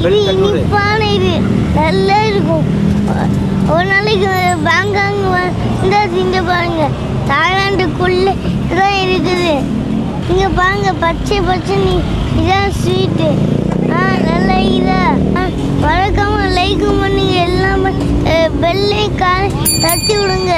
இது இனிப்பான இது நல்லா இருக்கும். ஒரு நாளைக்கு பேங்காங் இந்த திங்க பாருங்க, தாய்லாந்துக்குள்ளே இதான் இருக்குது. இங்கே பாருங்க பச்சை பச்சை இதான் ஸ்வீட்டு. நல்லா இதா வழக்கமாக லைக்கும் பண்ணுங்க, எல்லாம் வெள்ளை காலை தட்டி விடுங்க.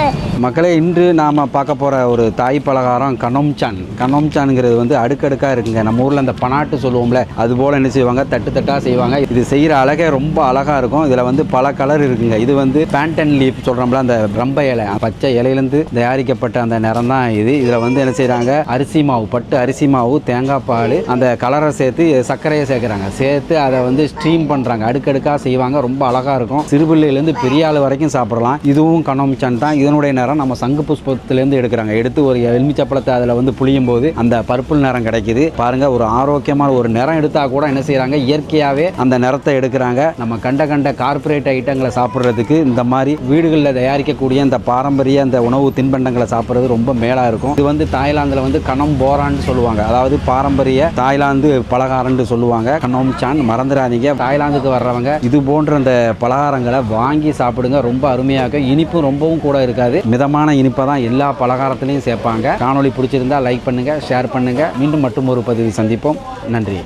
மக்களே, இன்று நாம் பார்க்க போகிற ஒரு தாய் பலகாரம் கனோம்சான். கனோம்சான்ங்கிறது வந்து அடுக்கடுக்காக இருக்குங்க. நம்ம ஊரில் அந்த பனாட்டு சொல்லுவோம்ல, அதுபோல் என்ன செய்வாங்க, தட்டு தட்டாக செய்வாங்க. இது செய்கிற அழகே ரொம்ப அழகாக இருக்கும். இதில் வந்து பல கலர் இருக்குங்க. இது வந்து பேண்டன் லீஃப் சொல்கிறோம்ல, அந்த ரம்ப இலை, பச்சை இலையிலேருந்து தயாரிக்கப்பட்ட அந்த நிறம் தான் இது. இதில் வந்து என்ன செய்கிறாங்க, அரிசி மாவு, பட்டு அரிசி மாவு, தேங்காய் பால், அந்த கலரை சேர்த்து சர்க்கரையை சேர்க்குறாங்க. சேர்த்து அதை வந்து ஸ்டீம் பண்ணுறாங்க. அடுக்கடுக்காக செய்வாங்க. ரொம்ப அழகாக இருக்கும். சிறுபிள்ளையிலேருந்து பெரிய ஆள் வரைக்கும் சாப்பிடலாம். இதுவும் கனோம்சான் தான். இதனுடைய நிறம் நம்ம சங்கு புஷ்பத்திலேருந்து எடுக்கிறாங்க. எடுத்து ஒரு எலுமிச்சப்பழத்தை அதில் வந்து புளியும் போது அந்த பர்பிள் நிறம் கிடைக்குது. பாருங்க, ஒரு ஆரோக்கியமான ஒரு நிறம் எடுத்தா கூட என்ன செய்யறாங்க, இயற்கையாகவே அந்த நிறத்தை எடுக்கிறாங்க. நம்ம கண்ட கார்பரேட் ஐட்டங்களை சாப்பிட்றதுக்கு இந்த மாதிரி வீடுகளில் தயாரிக்கக்கூடிய இந்த பாரம்பரிய அந்த உணவு தின்பண்டங்களை சாப்பிட்றது ரொம்ப மேலாக இருக்கும். இது வந்து தாய்லாந்தில் வந்து கனம் போரான்னு சொல்லுவாங்க. அதாவது பாரம்பரிய தாய்லாந்து பலகாரம்னு சொல்லுவாங்க. கனோம்சான் மறந்துடாதீங்க. தாய்லாந்துக்கு வர்றவங்க இது போன்ற அந்த பலகாரங்களை வாங்கி சாப்பிடுங்க. ரொம்ப அருமையாக, இனிப்பும் ரொம்பவும் கூட இருக்காது. மிதமான இனிப்பை தான் எல்லா பலகாரத்திலையும் சேர்ப்பாங்க. காணொளி பிடிச்சிருந்தா லைக் பண்ணுங்க, ஷேர் பண்ணுங்க. மீண்டும் மற்றும் ஒரு பதிவில் சந்திப்போம். நன்றி.